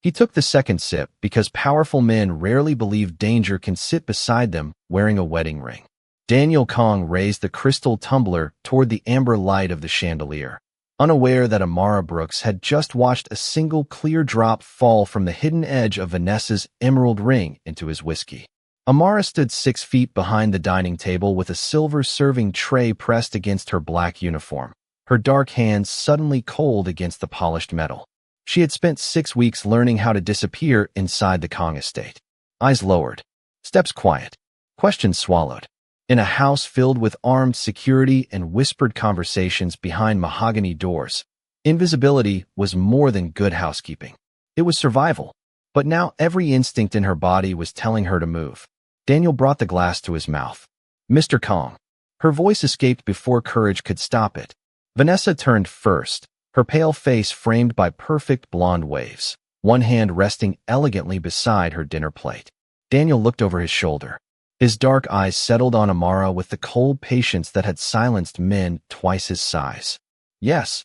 He took the second sip because powerful men rarely believe danger can sit beside them wearing a wedding ring. Daniel Kong raised the crystal tumbler toward the amber light of the chandelier, unaware that Amara Brooks had just watched a single clear drop fall from the hidden edge of Vanessa's emerald ring into his whiskey. Amara stood 6 feet behind the dining table with a silver serving tray pressed against her black uniform, her dark hands suddenly cold against the polished metal. She had spent 6 weeks learning how to disappear inside the Kong estate. Eyes lowered, steps quiet, questions swallowed. In a house filled with armed security and whispered conversations behind mahogany doors, invisibility was more than good housekeeping. It was survival. But now every instinct in her body was telling her to move. Daniel brought the glass to his mouth. "Mr. Kong." Her voice escaped before courage could stop it. Vanessa turned first, her pale face framed by perfect blonde waves, one hand resting elegantly beside her dinner plate. Daniel looked over his shoulder. His dark eyes settled on Amara with the cold patience that had silenced men twice his size. "Yes."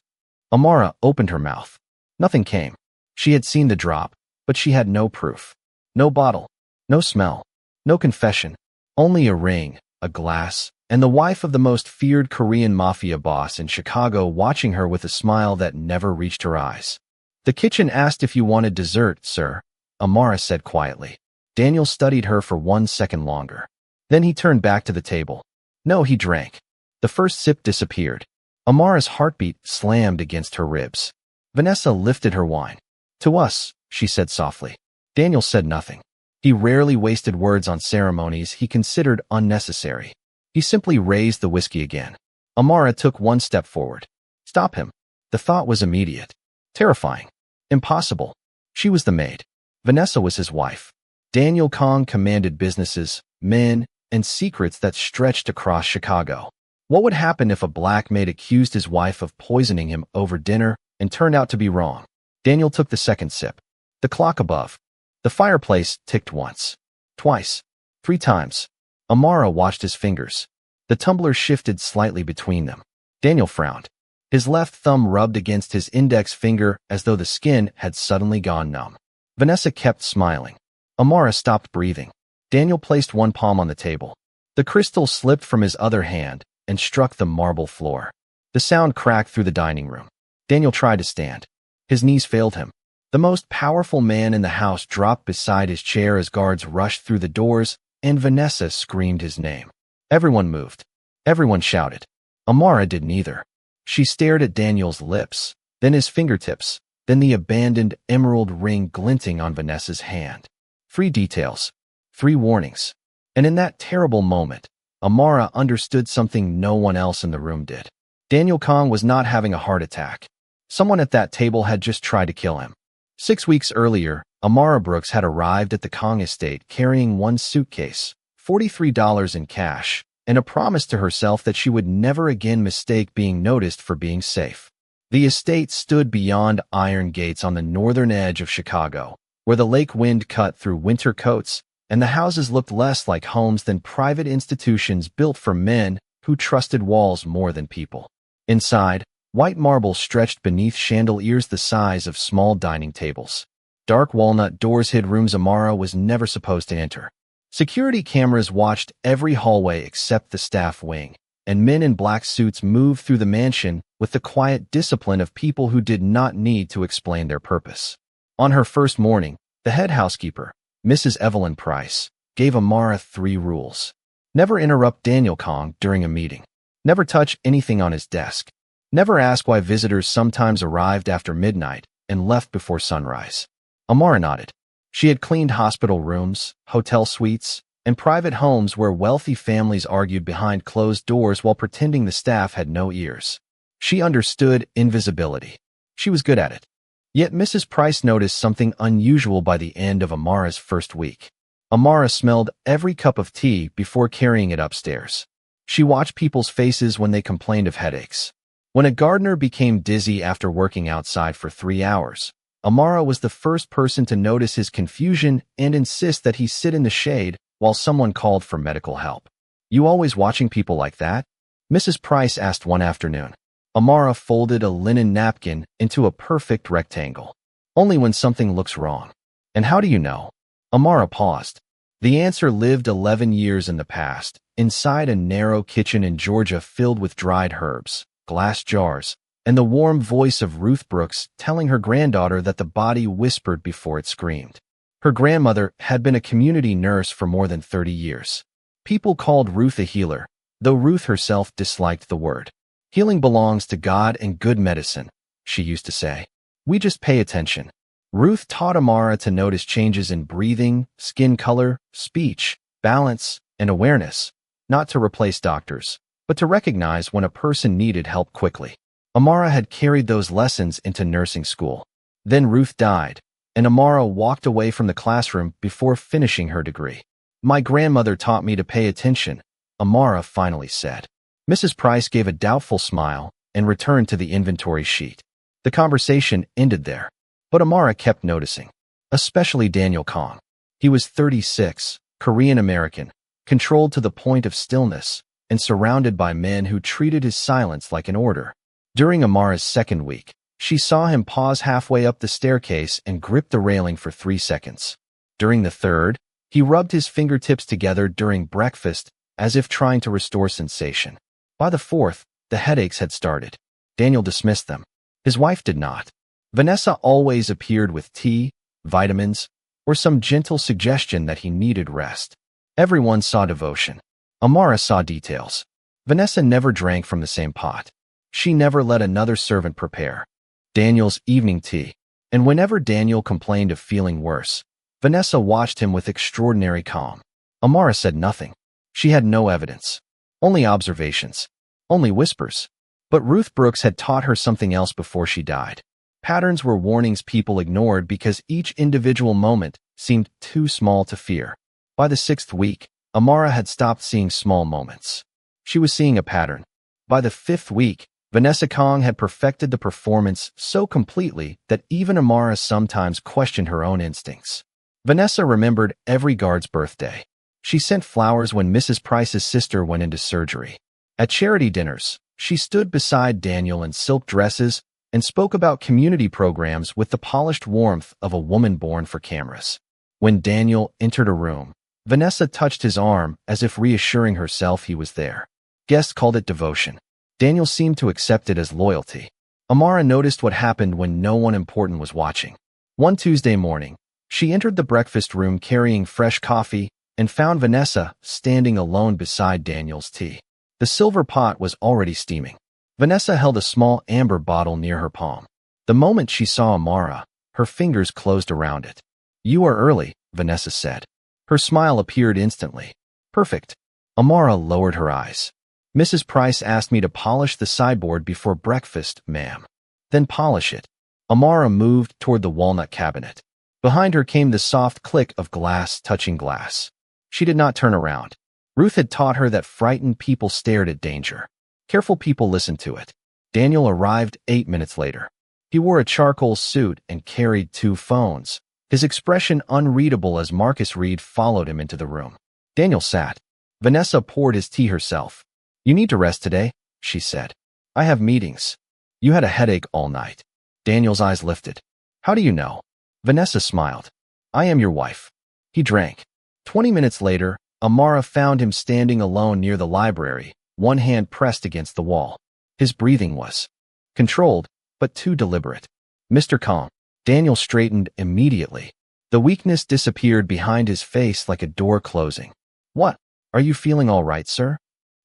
Amara opened her mouth. Nothing came. She had seen the drop, but she had no proof. No bottle, no smell, no confession, only a ring, a glass, and the wife of the most feared Korean Mafia boss in Chicago watching her with a smile that never reached her eyes. "The kitchen asked if you wanted dessert, sir," Amara said quietly. Daniel studied her for 1 second longer. Then he turned back to the table. No, he drank. The first sip disappeared. Amara's heartbeat slammed against her ribs. Vanessa lifted her wine. "To us," she said softly. Daniel said nothing. He rarely wasted words on ceremonies he considered unnecessary. He simply raised the whiskey again. Amara took 1 step forward. Stop him. The thought was immediate. Terrifying. Impossible. She was the maid. Vanessa was his wife. Daniel Kong commanded businesses, men, and secrets that stretched across Chicago. What would happen if a black maid accused his wife of poisoning him over dinner and turned out to be wrong? Daniel took the second sip. The clock above the fireplace ticked once, twice, 3 times. Amara watched his fingers. The tumbler shifted slightly between them. Daniel frowned. His left thumb rubbed against his index finger as though the skin had suddenly gone numb. Vanessa kept smiling. Amara stopped breathing. Daniel placed 1 palm on the table. The crystal slipped from his other hand and struck the marble floor. The sound cracked through the dining room. Daniel tried to stand. His knees failed him. The most powerful man in the house dropped beside his chair as guards rushed through the doors, and Vanessa screamed his name. Everyone moved. Everyone shouted. Amara did neither. She stared at Daniel's lips, then his fingertips, then the abandoned emerald ring glinting on Vanessa's hand. 3 details. 3 warnings. And in that terrible moment, Amara understood something no one else in the room did. Daniel Kong was not having a heart attack. Someone at that table had just tried to kill him. 6 weeks earlier, Amara Brooks had arrived at the Kong estate carrying 1 suitcase, $43 in cash, and a promise to herself that she would never again mistake being noticed for being safe. The estate stood beyond iron gates on the northern edge of Chicago, where the lake wind cut through winter coats, and the houses looked less like homes than private institutions built for men who trusted walls more than people. Inside, white marble stretched beneath chandeliers the size of small dining tables. Dark walnut doors hid rooms Amara was never supposed to enter. Security cameras watched every hallway except the staff wing, and men in black suits moved through the mansion with the quiet discipline of people who did not need to explain their purpose. On her first morning, the head housekeeper, Mrs. Evelyn Price, gave Amara 3 rules. Never interrupt Daniel Kong during a meeting. Never touch anything on his desk. Never ask why visitors sometimes arrived after midnight and left before sunrise. Amara nodded. She had cleaned hospital rooms, hotel suites, and private homes where wealthy families argued behind closed doors while pretending the staff had no ears. She understood invisibility. She was good at it. Yet Mrs. Price noticed something unusual by the end of Amara's first week. Amara smelled every cup of tea before carrying it upstairs. She watched people's faces when they complained of headaches. When a gardener became dizzy after working outside for 3 hours, Amara was the first person to notice his confusion and insist that he sit in the shade while someone called for medical help. "You always watching people like that?" Mrs. Price asked one afternoon. Amara folded a linen napkin into a perfect rectangle. Only when something looks wrong. And how do you know? Amara paused. The answer lived 11 years in the past, inside a narrow kitchen in Georgia filled with dried herbs, glass jars, and the warm voice of Ruth Brooks telling her granddaughter that the body whispered before it screamed. Her grandmother had been a community nurse for more than 30 years. People called Ruth a healer, though Ruth herself disliked the word. Healing belongs to God and good medicine, she used to say. We just pay attention. Ruth taught Amara to notice changes in breathing, skin color, speech, balance, and awareness, not to replace doctors, but to recognize when a person needed help quickly. Amara had carried those lessons into nursing school. Then Ruth died, and Amara walked away from the classroom before finishing her degree. My grandmother taught me to pay attention, Amara finally said. Mrs. Price gave a doubtful smile and returned to the inventory sheet. The conversation ended there, but Amara kept noticing, especially Daniel Kong. He was 36, Korean American, controlled to the point of stillness, and surrounded by men who treated his silence like an order. During Amara's second week, she saw him pause halfway up the staircase and grip the railing for 3 seconds. During the third, he rubbed his fingertips together during breakfast as if trying to restore sensation. By the fourth, the headaches had started. Daniel dismissed them. His wife did not. Vanessa always appeared with tea, vitamins, or some gentle suggestion that he needed rest. Everyone saw devotion. Amara saw details. Vanessa never drank from the same pot. She never let another servant prepare Daniel's evening tea. And whenever Daniel complained of feeling worse, Vanessa watched him with extraordinary calm. Amara said nothing. She had no evidence. Only observations. Only whispers. But Ruth Brooks had taught her something else before she died. Patterns were warnings people ignored because each individual moment seemed too small to fear. By the 6th week, Amara had stopped seeing small moments. She was seeing a pattern. By the 5th week, Vanessa Kong had perfected the performance so completely that even Amara sometimes questioned her own instincts. Vanessa remembered every guard's birthday. She sent flowers when Mrs. Price's sister went into surgery. At charity dinners, she stood beside Daniel in silk dresses and spoke about community programs with the polished warmth of a woman born for cameras. When Daniel entered a room, Vanessa touched his arm as if reassuring herself he was there. Guests called it devotion. Daniel seemed to accept it as loyalty. Amara noticed what happened when no one important was watching. One Tuesday morning, she entered the breakfast room carrying fresh coffee and found Vanessa standing alone beside Daniel's tea. The silver pot was already steaming. Vanessa held a small amber bottle near her palm. The moment she saw Amara, her fingers closed around it. "You are early," Vanessa said. Her smile appeared instantly. "Perfect." Amara lowered her eyes. "Mrs. Price asked me to polish the sideboard before breakfast, ma'am." "Then polish it." Amara moved toward the walnut cabinet. Behind her came the soft click of glass touching glass. She did not turn around. Ruth had taught her that frightened people stared at danger. Careful people listened to it. Daniel arrived 8 minutes later. He wore a charcoal suit and carried 2 phones, his expression unreadable as Marcus Reed followed him into the room. Daniel sat. Vanessa poured his tea herself. "You need to rest today," she said. "I have meetings." "You had a headache all night." Daniel's eyes lifted. "How do you know?" Vanessa smiled. "I am your wife." He drank. 20 minutes later, Amara found him standing alone near the library, one hand pressed against the wall. His breathing was controlled, but too deliberate. "Mr. Kong." Daniel straightened immediately. The weakness disappeared behind his face like a door closing. "What? Are you feeling all right, sir?"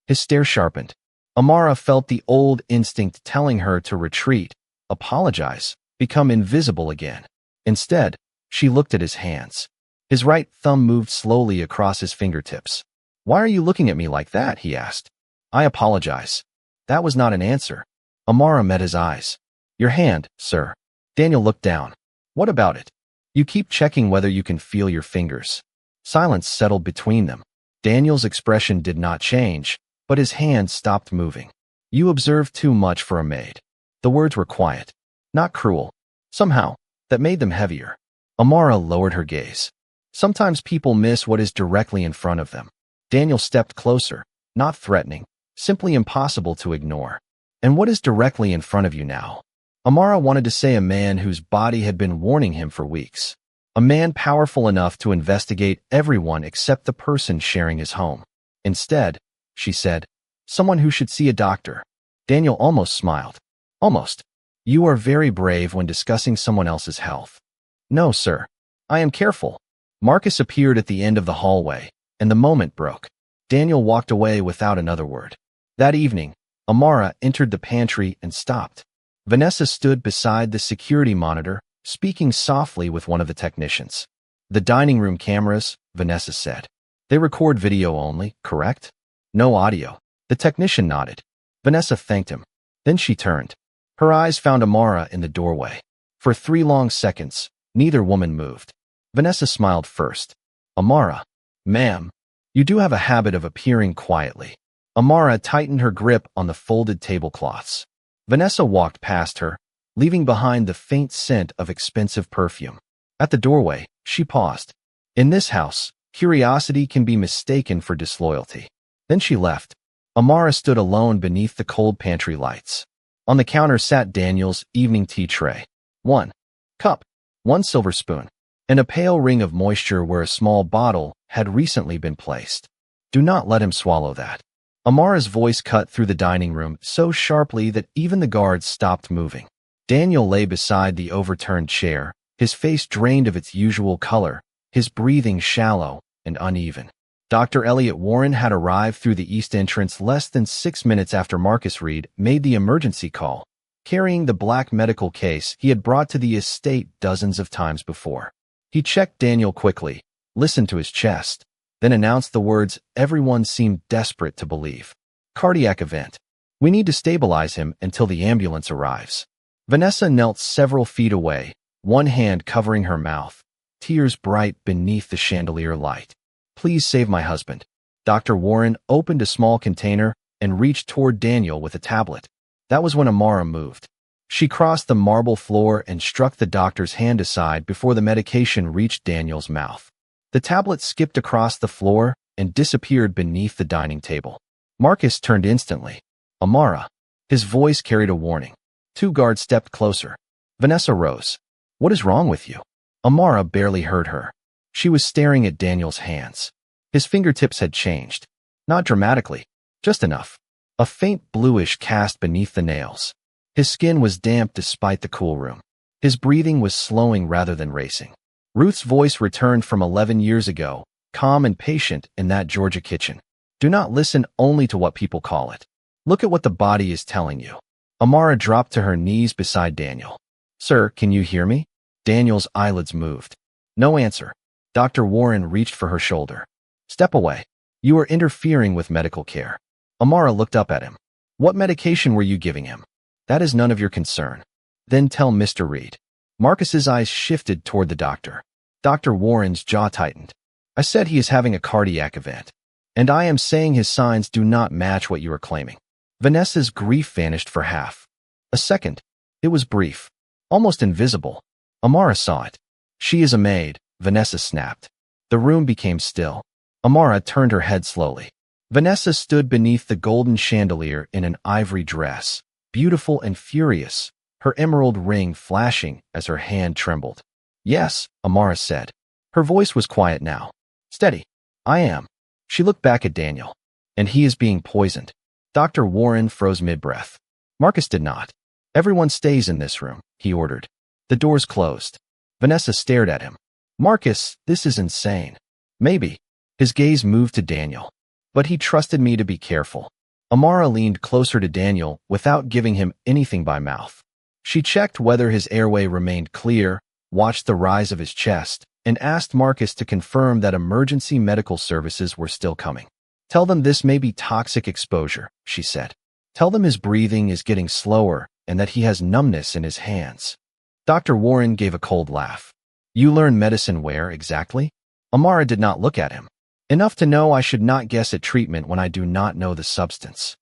His stare sharpened. Amara felt the old instinct telling her to retreat, apologize, become invisible again. Instead, she looked at his hands. His right thumb moved slowly across his fingertips. "Why are you looking at me like that?" he asked. "I apologize." That was not an answer. Amara met his eyes. "Your hand, sir." Daniel looked down. "What about it? You keep checking whether you can feel your fingers." Silence settled between them. Daniel's expression did not change, but his hand stopped moving. "You observe too much for a maid." The words were quiet, not cruel. Somehow, that made them heavier. Amara lowered her gaze. Sometimes people miss what is directly in front of them. Daniel stepped closer, not threatening, simply impossible to ignore. "And what is directly in front of you now?" Amara wanted to say a man whose body had been warning him for weeks. A man powerful enough to investigate everyone except the person sharing his home. Instead, she said, someone who should see a doctor. Daniel almost smiled. Almost. You are very brave when discussing someone else's health. No, sir. I am careful. Marcus appeared at the end of the hallway, and the moment broke. Daniel walked away without another word. That evening, Amara entered the pantry and stopped. Vanessa stood beside the security monitor, speaking softly with one of the technicians. The dining room cameras, Vanessa said. They record video only, correct? No audio. The technician nodded. Vanessa thanked him. Then she turned. Her eyes found Amara in the doorway. For 3 long seconds, neither woman moved. Vanessa smiled first. Amara, ma'am, you do have a habit of appearing quietly. Amara tightened her grip on the folded tablecloths. Vanessa walked past her, leaving behind the faint scent of expensive perfume. At the doorway, she paused. In this house, curiosity can be mistaken for disloyalty. Then she left. Amara stood alone beneath the cold pantry lights. On the counter sat Daniel's evening tea tray. 1 cup, 1 silver spoon, and a pale ring of moisture where a small bottle had recently been placed. Do not let him swallow that. Amara's voice cut through the dining room so sharply that even the guards stopped moving. Daniel lay beside the overturned chair, his face drained of its usual color, his breathing shallow and uneven. Dr. Elliot Warren had arrived through the east entrance less than 6 minutes after Marcus Reed made the emergency call, carrying the black medical case he had brought to the estate dozens of times before. He checked Daniel quickly, listened to his chest, then announced the words everyone seemed desperate to believe. Cardiac event. We need to stabilize him until the ambulance arrives. Vanessa knelt several feet away, one hand covering her mouth, tears bright beneath the chandelier light. Please save my husband. Dr. Warren opened a small container and reached toward Daniel with a tablet. That was when Amara moved. She crossed the marble floor and struck the doctor's hand aside before the medication reached Daniel's mouth. The tablet skipped across the floor and disappeared beneath the dining table. Marcus turned instantly. Amara. His voice carried a warning. 2 guards stepped closer. Vanessa rose. What is wrong with you? Amara barely heard her. She was staring at Daniel's hands. His fingertips had changed. Not dramatically, just enough. A faint bluish cast beneath the nails. His skin was damp despite the cool room. His breathing was slowing rather than racing. Ruth's voice returned from 11 years ago, calm and patient in that Georgia kitchen. Do not listen only to what people call it. Look at what the body is telling you. Amara dropped to her knees beside Daniel. Sir, can you hear me? Daniel's eyelids moved. No answer. Dr. Warren reached for her shoulder. Step away. You are interfering with medical care. Amara looked up at him. What medication were you giving him? That is none of your concern. Then tell Mr. Reed. Marcus's eyes shifted toward the doctor. Dr. Warren's jaw tightened. I said he is having a cardiac event. And I am saying his signs do not match what you are claiming. Vanessa's grief vanished for half. A second. It was brief. Almost invisible. Amara saw it. She is a maid, Vanessa snapped. The room became still. Amara turned her head slowly. Vanessa stood beneath the golden chandelier in an ivory dress, beautiful and furious, her emerald ring flashing as her hand trembled. Yes, Amara said. Her voice was quiet now. Steady. I am. She looked back at Daniel. And he is being poisoned. Dr. Warren froze mid-breath. Marcus did not. Everyone stays in this room, he ordered. The doors closed. Vanessa stared at him. Marcus, this is insane. Maybe. His gaze moved to Daniel. But he trusted me to be careful. Amara leaned closer to Daniel without giving him anything by mouth. She checked whether his airway remained clear, watched the rise of his chest, and asked Marcus to confirm that emergency medical services were still coming. Tell them this may be toxic exposure, she said. Tell them his breathing is getting slower and that he has numbness in his hands. Dr. Warren gave a cold laugh. You learn medicine where exactly? Amara did not look at him. Enough to know I should not guess at treatment when I do not know the substance.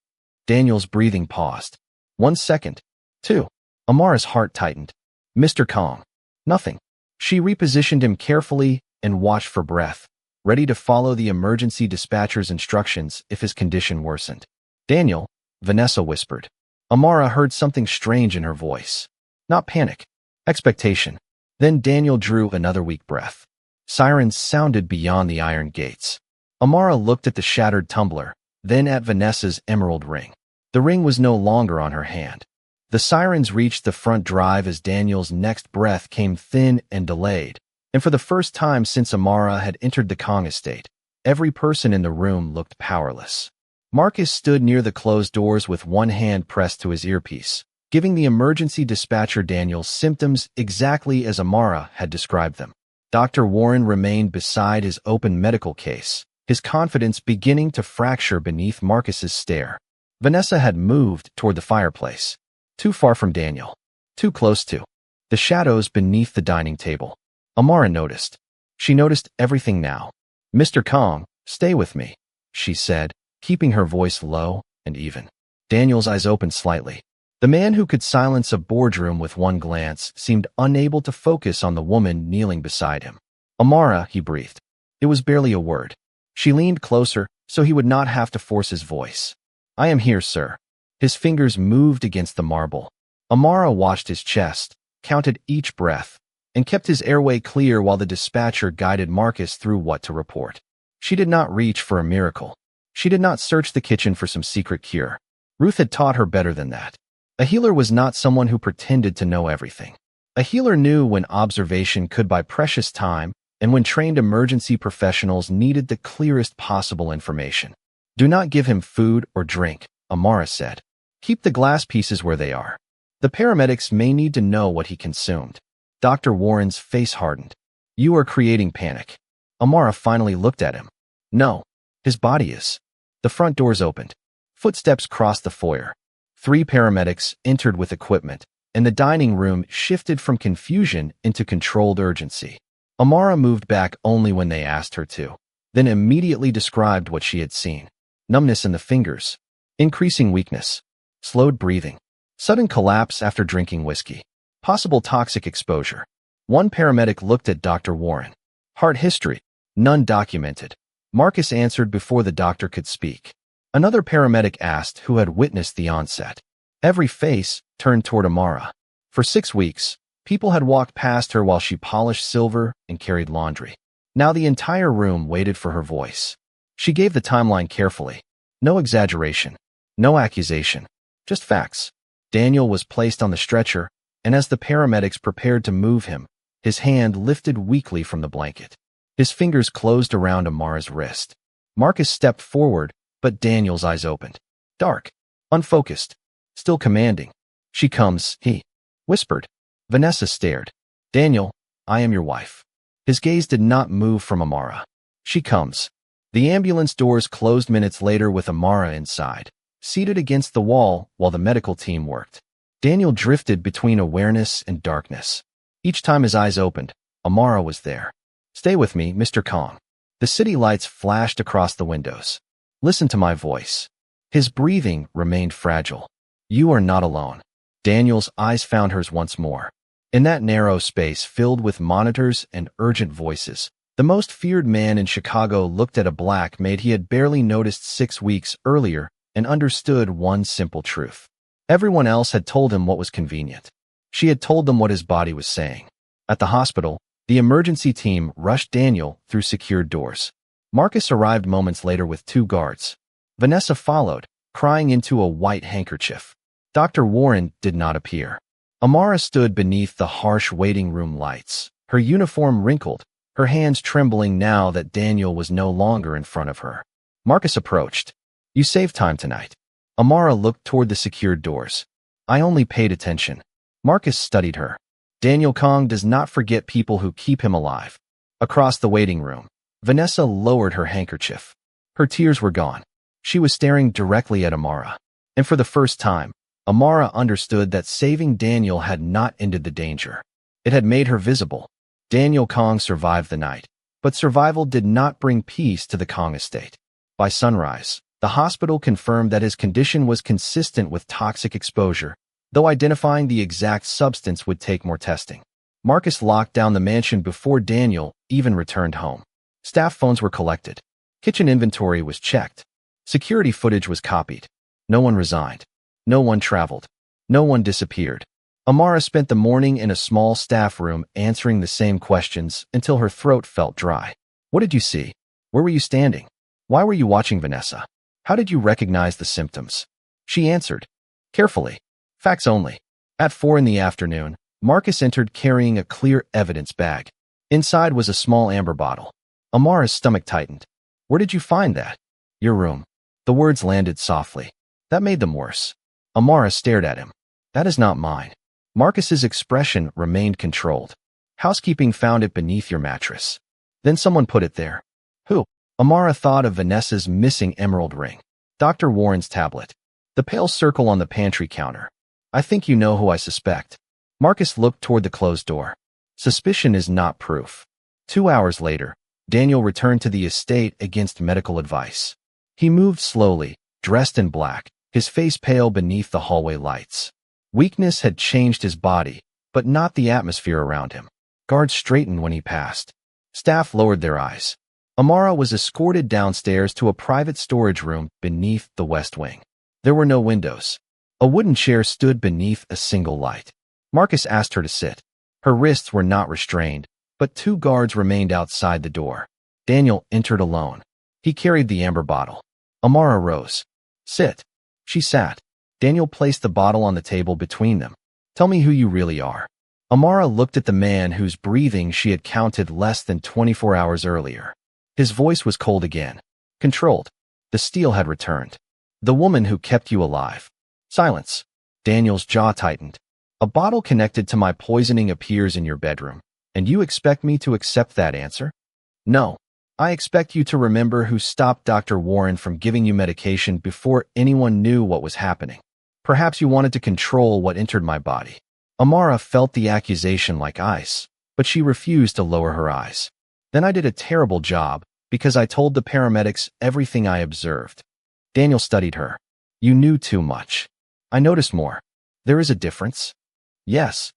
Daniel's breathing paused. 1 second. 2. Amara's heart tightened. Mr. Kong. Nothing. She repositioned him carefully and watched for breath, ready to follow the emergency dispatcher's instructions if his condition worsened. Daniel, Vanessa whispered. Amara heard something strange in her voice. Not panic. Expectation. Then Daniel drew another weak breath. Sirens sounded beyond the iron gates. Amara looked at the shattered tumbler, then at Vanessa's emerald ring. The ring was no longer on her hand. The sirens reached the front drive as Daniel's next breath came thin and delayed, and for the first time since Amara had entered the Kong estate, every person in the room looked powerless. Marcus stood near the closed doors with one hand pressed to his earpiece, giving the emergency dispatcher Daniel's symptoms exactly as Amara had described them. Dr. Warren remained beside his open medical case, his confidence beginning to fracture beneath Marcus's stare. Vanessa had moved toward the fireplace, too far from Daniel, too close to the shadows beneath the dining table. Amara noticed. She noticed everything now. "Mr. Kong, stay with me," she said, keeping her voice low and even. Daniel's eyes opened slightly. The man who could silence a boardroom with one glance seemed unable to focus on the woman kneeling beside him. "Amara," he breathed. It was barely a word. She leaned closer so he would not have to force his voice. "I am here, sir." His fingers moved against the marble. Amara watched his chest, counted each breath, and kept his airway clear while the dispatcher guided Marcus through what to report. She did not reach for a miracle. She did not search the kitchen for some secret cure. Ruth had taught her better than that. A healer was not someone who pretended to know everything. A healer knew when observation could buy precious time and when trained emergency professionals needed the clearest possible information. "Do not give him food or drink," Amara said. "Keep the glass pieces where they are. The paramedics may need to know what he consumed." Dr. Warren's face hardened. "You are creating panic." Amara finally looked at him. "No, his body is." The front doors opened. Footsteps crossed the foyer. 3 paramedics entered with equipment, and the dining room shifted from confusion into controlled urgency. Amara moved back only when they asked her to, then immediately described what she had seen. Numbness in the fingers, increasing weakness, slowed breathing, sudden collapse after drinking whiskey, possible toxic exposure. One paramedic looked at Dr. Warren. "Heart history, none documented." Marcus answered before the doctor could speak. Another paramedic asked who had witnessed the onset. Every face turned toward Amara. For 6 weeks, people had walked past her while she polished silver and carried laundry. Now the entire room waited for her voice. She gave the timeline carefully. No exaggeration, no accusation, just facts. Daniel was placed on the stretcher, and as the paramedics prepared to move him, his hand lifted weakly from the blanket. His fingers closed around Amara's wrist. Marcus stepped forward, but Daniel's eyes opened. Dark, unfocused, still commanding. "She comes," he whispered. Vanessa stared. "Daniel, I am your wife." His gaze did not move from Amara. "She comes." The ambulance doors closed minutes later with Amara inside, seated against the wall while the medical team worked. Daniel drifted between awareness and darkness. Each time his eyes opened, Amara was there. "Stay with me, Mr. Kong." The city lights flashed across the windows. "Listen to my voice." His breathing remained fragile. "You are not alone." Daniel's eyes found hers once more. In that narrow space filled with monitors and urgent voices, the most feared man in Chicago looked at a Black Maid he had barely noticed 6 weeks earlier and understood one simple truth. Everyone else had told him what was convenient. She had told them what his body was saying. At the hospital, the emergency team rushed Daniel through secured doors. Marcus arrived moments later with 2 guards. Vanessa followed, crying into a white handkerchief. Dr. Warren did not appear. Amara stood beneath the harsh waiting room lights, her uniform wrinkled, her hands trembling now that Daniel was no longer in front of her. Marcus approached. "You saved time tonight." Amara looked toward the secured doors. "I only paid attention." Marcus studied her. Daniel Kong does not forget people who keep him alive. Across the waiting room, Vanessa lowered her handkerchief. Her tears were gone. She was staring directly at Amara. And for the first time, Amara understood that saving Daniel had not ended the danger. It had made her visible. Daniel Kong survived the night, but survival did not bring peace to the Kong estate. By sunrise, the hospital confirmed that his condition was consistent with toxic exposure, though identifying the exact substance would take more testing. Marcus locked down the mansion before Daniel even returned home. Staff phones were collected. Kitchen inventory was checked. Security footage was copied. No one resigned. No one traveled. No one disappeared. Amara spent the morning in a small staff room answering the same questions until her throat felt dry. What did you see? Where were you standing? Why were you watching Vanessa? How did you recognize the symptoms? She answered, carefully. Facts only. At 4 in the afternoon, Marcus entered carrying a clear evidence bag. Inside was a small amber bottle. Amara's stomach tightened. Where did you find that? Your room. The words landed softly. That made them worse. Amara stared at him. That is not mine. Marcus's expression remained controlled. Housekeeping found it beneath your mattress. Then someone put it there. Who? Amara thought of Vanessa's missing emerald ring. Dr. Warren's tablet. The pale circle on the pantry counter. I think you know who I suspect. Marcus looked toward the closed door. Suspicion is not proof. 2 hours later, Daniel returned to the estate against medical advice. He moved slowly, dressed in black, his face pale beneath the hallway lights. Weakness had changed his body, but not the atmosphere around him. Guards straightened when he passed. Staff lowered their eyes. Amara was escorted downstairs to a private storage room beneath the west wing. There were no windows. A wooden chair stood beneath a single light. Marcus asked her to sit. Her wrists were not restrained, but 2 guards remained outside the door. Daniel entered alone. He carried the amber bottle. Amara rose. Sit. She sat. Daniel placed the bottle on the table between them. Tell me who you really are. Amara looked at the man whose breathing she had counted less than 24 hours earlier. His voice was cold again. Controlled. The steel had returned. The woman who kept you alive. Silence. Daniel's jaw tightened. A bottle connected to my poisoning appears in your bedroom, and you expect me to accept that answer? No. I expect you to remember who stopped Dr. Warren from giving you medication before anyone knew what was happening. Perhaps you wanted to control what entered my body. Amara felt the accusation like ice, but she refused to lower her eyes. Then I did a terrible job, because I told the paramedics everything I observed. Daniel studied her. You knew too much. I noticed more. There is a difference? Yes.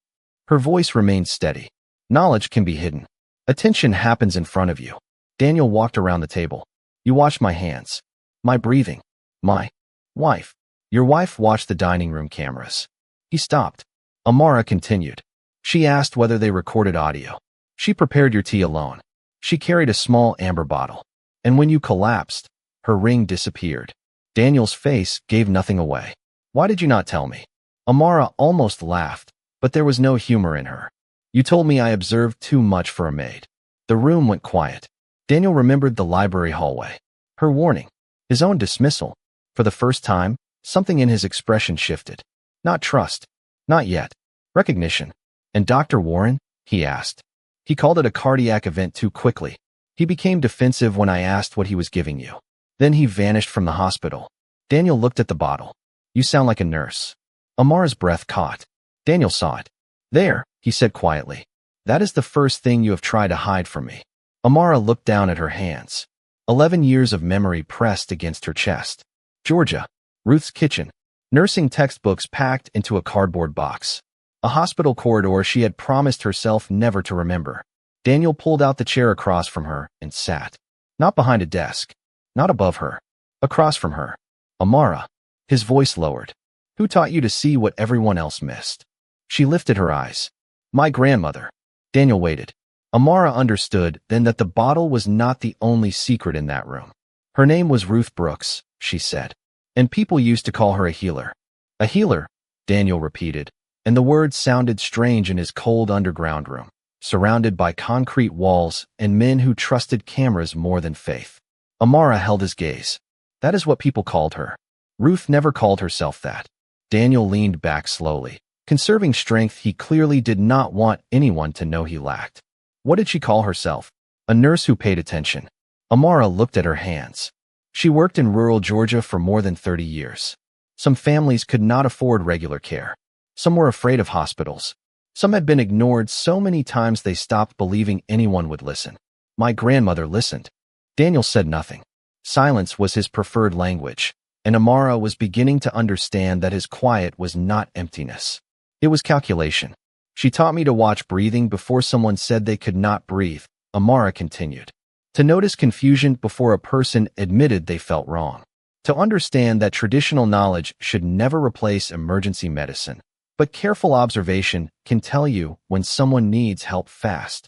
Her voice remained steady. Knowledge can be hidden. Attention happens in front of you. Daniel walked around the table. You watched my hands. My breathing. My wife. Your wife watched the dining room cameras. He stopped. Amara continued. She asked whether they recorded audio. She prepared your tea alone. She carried a small amber bottle. And when you collapsed, her ring disappeared. Daniel's face gave nothing away. Why did you not tell me? Amara almost laughed, but there was no humor in her. You told me I observed too much for a maid. The room went quiet. Daniel remembered the library hallway. Her warning. His own dismissal. For the first time, something in his expression shifted. Not trust. Not yet. Recognition. And Dr. Warren? He asked. He called it a cardiac event too quickly. He became defensive when I asked what he was giving you. Then he vanished from the hospital. Daniel looked at the bottle. You sound like a nurse. Amara's breath caught. Daniel saw it. There, he said quietly. That is the first thing you have tried to hide from me. Amara looked down at her hands. 11 years of memory pressed against her chest. Georgia. Ruth's kitchen. Nursing textbooks packed into a cardboard box. A hospital corridor she had promised herself never to remember. Daniel pulled out the chair across from her and sat. Not behind a desk. Not above her. Across from her. Amara. His voice lowered. Who taught you to see what everyone else missed? She lifted her eyes. My grandmother. Daniel waited. Amara understood then that the bottle was not the only secret in that room. Her name was Ruth Brooks, she said. And people used to call her a healer. A healer, Daniel repeated, and the words sounded strange in his cold underground room, surrounded by concrete walls and men who trusted cameras more than faith. Amara held his gaze. That is what people called her. Ruth never called herself that. Daniel leaned back slowly. Conserving strength he clearly did not want anyone to know he lacked. What did she call herself? A nurse who paid attention. Amara looked at her hands. She worked in rural Georgia for more than 30 years. Some families could not afford regular care. Some were afraid of hospitals. Some had been ignored so many times they stopped believing anyone would listen. My grandmother listened. Daniel said nothing. Silence was his preferred language, and Amara was beginning to understand that his quiet was not emptiness. It was calculation. She taught me to watch breathing before someone said they could not breathe, Amara continued. To notice confusion before a person admitted they felt wrong. To understand that traditional knowledge should never replace emergency medicine. but careful observation can tell you when someone needs help fast.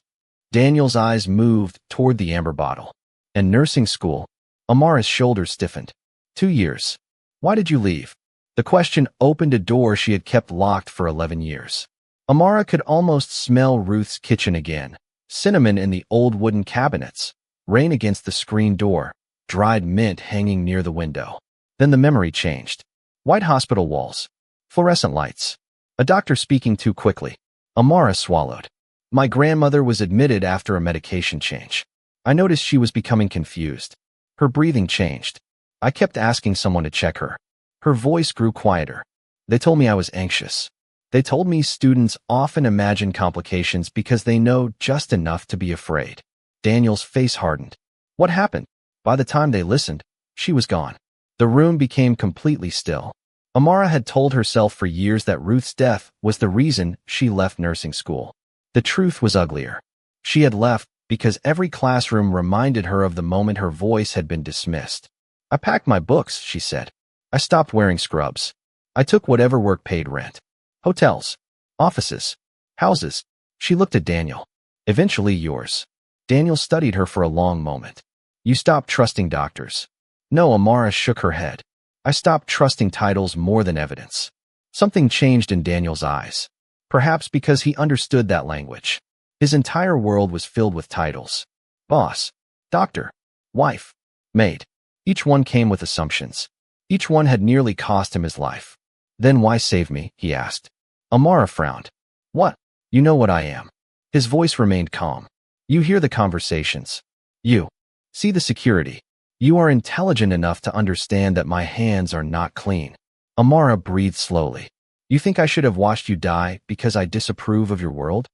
Daniel's eyes moved toward the amber bottle. In nursing school, Amara's shoulders stiffened. 2 years. Why did you leave? The question opened a door she had kept locked for 11 years. Amara could almost smell Ruth's kitchen again. Cinnamon in the old wooden cabinets, rain against the screen door, dried mint hanging near the window. Then the memory changed. White hospital walls, fluorescent lights, a doctor speaking too quickly. Amara swallowed. My grandmother was admitted after a medication change. I noticed she was becoming confused. Her breathing changed. I kept asking someone to check her. Her voice grew quieter. They told me I was anxious. They told me students often imagine complications because they know just enough to be afraid. Daniel's face hardened. What happened? By the time they listened, she was gone. The room became completely still. Amara had told herself for years that Ruth's death was the reason she left nursing school. The truth was uglier. She had left because every classroom reminded her of the moment her voice had been dismissed. I packed my books, she said. I stopped wearing scrubs. I took whatever work paid rent. Hotels, offices, houses. She looked at Daniel. Eventually yours. Daniel studied her for a long moment. You stopped trusting doctors. No, Amara shook her head. I stopped trusting titles more than evidence. Something changed in Daniel's eyes. Perhaps because he understood that language. His entire world was filled with titles. Boss, doctor, wife, maid. Each one came with assumptions. Each one had nearly cost him his life. Then why save me? He asked. Amara frowned. What? You know what I am. His voice remained calm. You hear the conversations. You see the security. You are intelligent enough to understand that my hands are not clean. Amara breathed slowly. You think I should have watched you die because I disapprove of your world?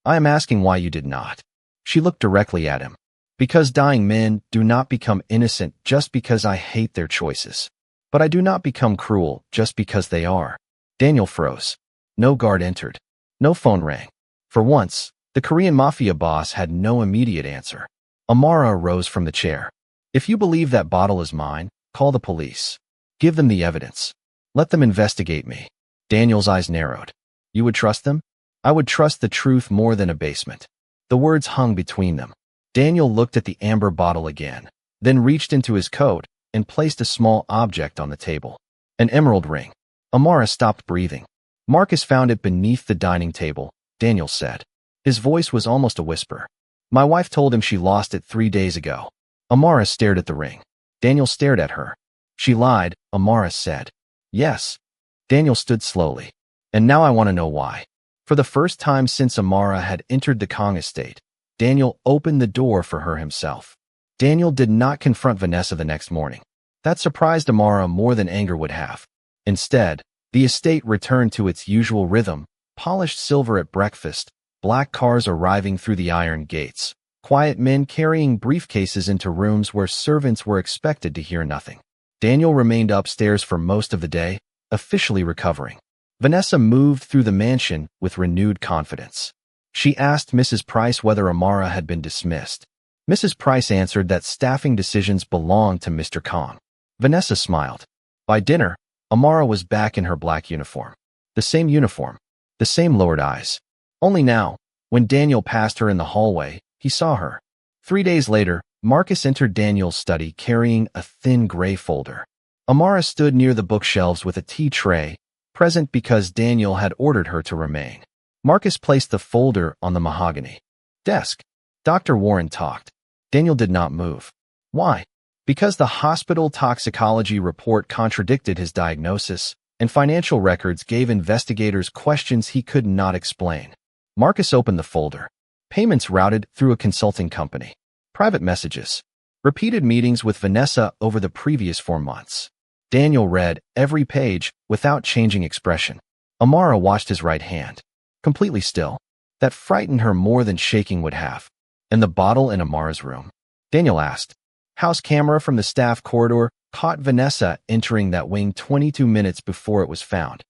I am asking why you did not. She looked directly at him. Because dying men do not become innocent just because I hate their choices. But I do not become cruel just because they are. Daniel froze. No guard entered. No phone rang. For once, the Korean Mafia boss had no immediate answer. Amara rose from the chair. If you believe that bottle is mine, call the police. Give them the evidence. Let them investigate me. Daniel's eyes narrowed. You would trust them? I would trust the truth more than abasement. The words hung between them. Daniel looked at the amber bottle again, then reached into his coat and placed a small object on the table. An emerald ring. Amara stopped breathing. Marcus found it beneath the dining table, Daniel said. His voice was almost a whisper. My wife told him she lost it 3 days ago. Amara stared at the ring. Daniel stared at her. She lied, Amara said. Yes. Daniel stood slowly. And now I want to know why. For the first time since Amara had entered the Kong estate, Daniel opened the door for her himself. Daniel did not confront Vanessa the next morning. That surprised Amara more than anger would have. Instead, the estate returned to its usual rhythm, polished silver at breakfast, black cars arriving through the iron gates, quiet men carrying briefcases into rooms where servants were expected to hear nothing. Daniel remained upstairs for most of the day, officially recovering. Vanessa moved through the mansion with renewed confidence. She asked Mrs. Price whether Amara had been dismissed. Mrs. Price answered that staffing decisions belonged to Mr. Kong. Vanessa smiled. By dinner, Amara was back in her black uniform. The same uniform. The same lowered eyes. Only now, when Daniel passed her in the hallway, he saw her. 3 days later, Marcus entered Daniel's study carrying a thin gray folder. Amara stood near the bookshelves with a tea tray, present because Daniel had ordered her to remain. Marcus placed the folder on the mahogany desk. Dr. Warren talked. Daniel did not move. Why? Because the hospital toxicology report contradicted his diagnosis, and financial records gave investigators questions he could not explain. Marcus opened the folder. Payments routed through a consulting company. Private messages. Repeated meetings with Vanessa over the previous 4 months. Daniel read every page without changing expression. Amara watched his right hand. Completely still. That frightened her more than shaking would have. And the bottle in Amara's room. Daniel asked. House camera from the staff corridor caught Vanessa entering that wing 22 minutes before it was found.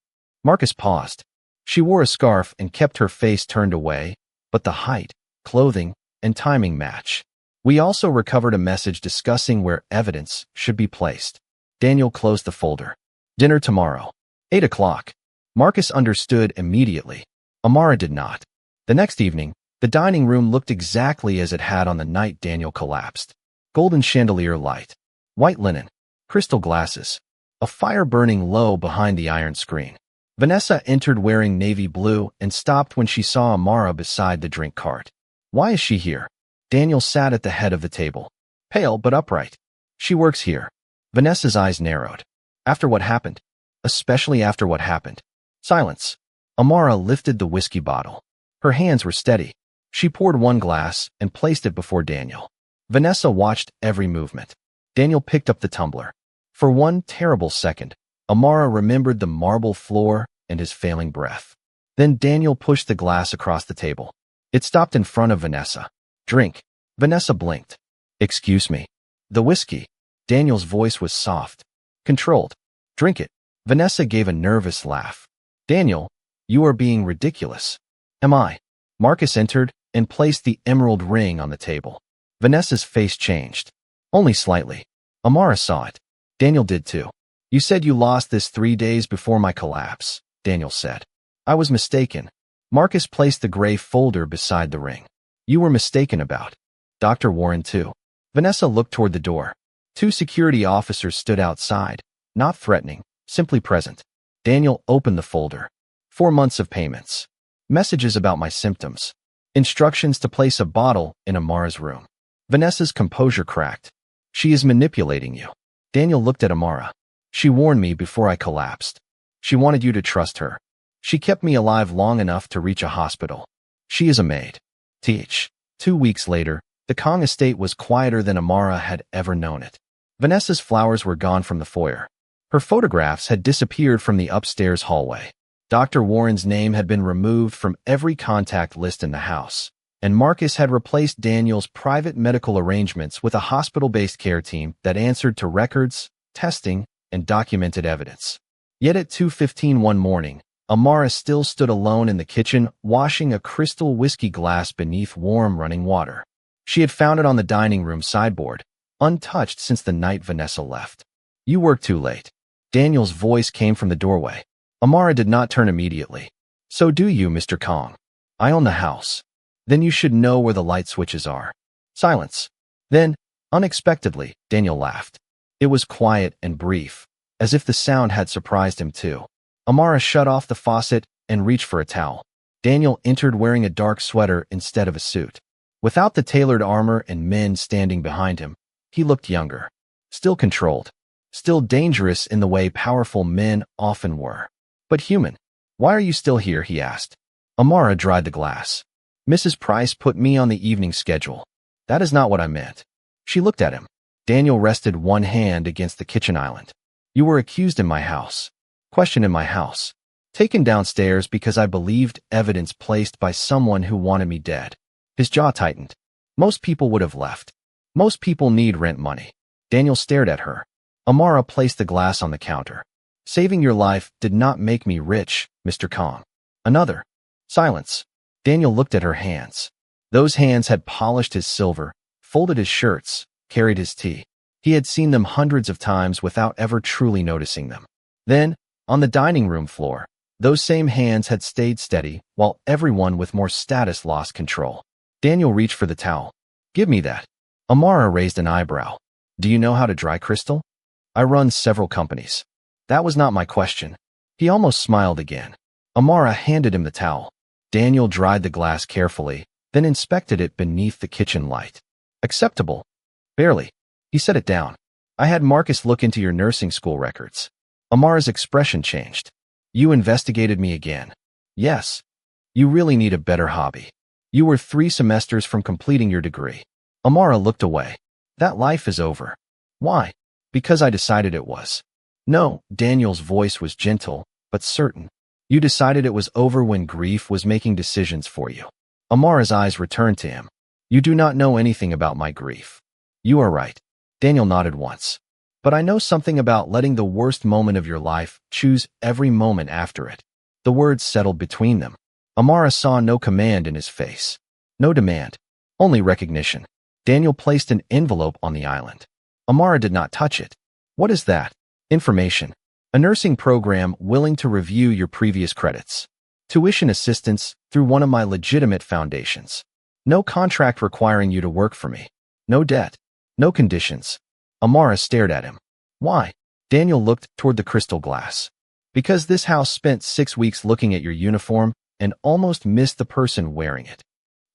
Marcus paused. She wore a scarf and kept her face turned away, but the height, clothing, and timing match. We also recovered a message discussing where evidence should be placed. Daniel closed the folder. Dinner tomorrow. 8 o'clock. Marcus understood immediately. Amara did not. The next evening, the dining room looked exactly as it had on the night Daniel collapsed. Golden chandelier light, white linen, crystal glasses, a fire burning low behind the iron screen. Vanessa entered wearing navy blue and stopped when she saw Amara beside the drink cart. Why is she here? Daniel sat at the head of the table, pale but upright. She works here. Vanessa's eyes narrowed. After what happened? Especially after what happened. Silence. Amara lifted the whiskey bottle. Her hands were steady. She poured one glass and placed it before Daniel. Vanessa watched every movement. Daniel picked up the tumbler. For one terrible second, Amara remembered the marble floor and his failing breath. Then Daniel pushed the glass across the table. It stopped in front of Vanessa. Drink. Vanessa blinked. Excuse me. The whiskey. Daniel's voice was soft, controlled. Drink it. Vanessa gave a nervous laugh. Daniel, you are being ridiculous. Am I? Marcus entered and placed the emerald ring on the table. Vanessa's face changed. Only slightly. Amara saw it. Daniel did too. You said you lost this 3 days before my collapse, Daniel said. I was mistaken. Marcus placed the gray folder beside the ring. You were mistaken about Dr. Warren too. Vanessa looked toward the door. 2 security officers stood outside, not threatening, simply present. Daniel opened the folder. 4 months of payments. Messages about my symptoms. Instructions to place a bottle in Amara's room. Vanessa's composure cracked. She is manipulating you. Daniel looked at Amara. She warned me before I collapsed. She wanted you to trust her. She kept me alive long enough to reach a hospital. She is a maid. 2 weeks later, the Kong estate was quieter than Amara had ever known it. Vanessa's flowers were gone from the foyer. Her photographs had disappeared from the upstairs hallway. Dr. Warren's name had been removed from every contact list in the house, and Marcus had replaced Daniel's private medical arrangements with a hospital-based care team that answered to records, testing, and documented evidence. Yet at 2:15 one morning, Amara still stood alone in the kitchen, washing a crystal whiskey glass beneath warm running water. She had found it on the dining room sideboard, untouched since the night Vanessa left. You work too late. Daniel's voice came from the doorway. Amara did not turn immediately. So do you, Mr. Kong. I own the house. Then you should know where the light switches are. Silence. Then, unexpectedly, Daniel laughed. It was quiet and brief, as if the sound had surprised him too. Amara shut off the faucet and reached for a towel. Daniel entered wearing a dark sweater instead of a suit. Without the tailored armor and men standing behind him, he looked younger. Still controlled. Still dangerous in the way powerful men often were. But human. Why are you still here, he asked. Amara dried the glass. Mrs. Price put me on the evening schedule. That is not what I meant. She looked at him. Daniel rested one hand against the kitchen island. You were accused in my house. Questioned in my house. Taken downstairs because I believed evidence placed by someone who wanted me dead. His jaw tightened. Most people would have left. Most people need rent money. Daniel stared at her. Amara placed the glass on the counter. Saving your life did not make me rich, Mr. Kong. Another. Silence. Daniel looked at her hands. Those hands had polished his silver, folded his shirts, carried his tea. He had seen them hundreds of times without ever truly noticing them. Then, on the dining room floor, those same hands had stayed steady while everyone with more status lost control. Daniel reached for the towel. Give me that. Amara raised an eyebrow. Do you know how to dry crystal? I run several companies. That was not my question. He almost smiled again. Amara handed him the towel. Daniel dried the glass carefully, then inspected it beneath the kitchen light. Acceptable. Barely. He set it down. I had Marcus look into your nursing school records. Amara's expression changed. You investigated me again. Yes. You really need a better hobby. You were 3 semesters from completing your degree. Amara looked away. That life is over. Why? Because I decided it was. No, Daniel's voice was gentle, but certain. You decided it was over when grief was making decisions for you. Amara's eyes returned to him. You do not know anything about my grief. You are right. Daniel nodded once. But I know something about letting the worst moment of your life choose every moment after it. The words settled between them. Amara saw no command in his face. No demand. Only recognition. Daniel placed an envelope on the island. Amara did not touch it. What is that? Information. A nursing program willing to review your previous credits. Tuition assistance through one of my legitimate foundations. No contract requiring you to work for me. No debt. No conditions. Amara stared at him. Why? Daniel looked toward the crystal glass. Because this house spent 6 weeks looking at your uniform and almost missed the person wearing it.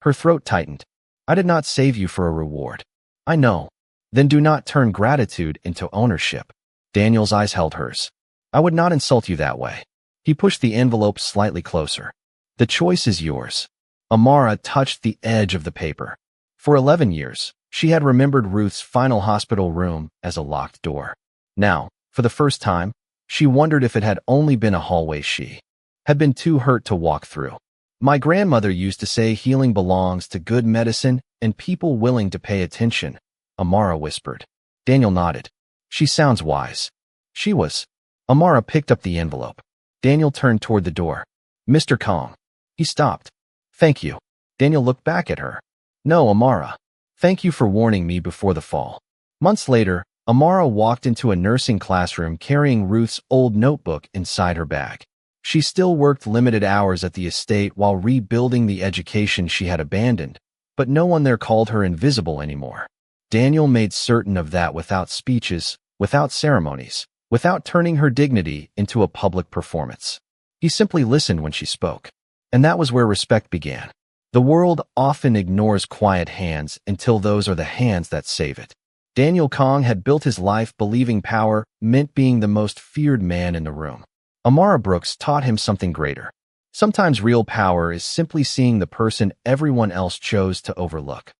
Her throat tightened. I did not save you for a reward. I know. Then do not turn gratitude into ownership. Daniel's eyes held hers. I would not insult you that way. He pushed the envelope slightly closer. The choice is yours. Amara touched the edge of the paper. For 11 years, she had remembered Ruth's final hospital room as a locked door. Now, for the first time, she wondered if it had only been a hallway she had been too hurt to walk through. My grandmother used to say healing belongs to good medicine and people willing to pay attention, Amara whispered. Daniel nodded. She sounds wise. She was. Amara picked up the envelope. Daniel turned toward the door. Mr. Kong. He stopped. Thank you. Daniel looked back at her. No, Amara. Thank you for warning me before the fall. Months later, Amara walked into a nursing classroom carrying Ruth's old notebook inside her bag. She still worked limited hours at the estate while rebuilding the education she had abandoned, but no one there called her invisible anymore. Daniel made certain of that without speeches, without ceremonies, without turning her dignity into a public performance. He simply listened when she spoke. And that was where respect began. The world often ignores quiet hands until those are the hands that save it. Daniel Kong had built his life believing power meant being the most feared man in the room. Amara Brooks taught him something greater. Sometimes real power is simply seeing the person everyone else chose to overlook.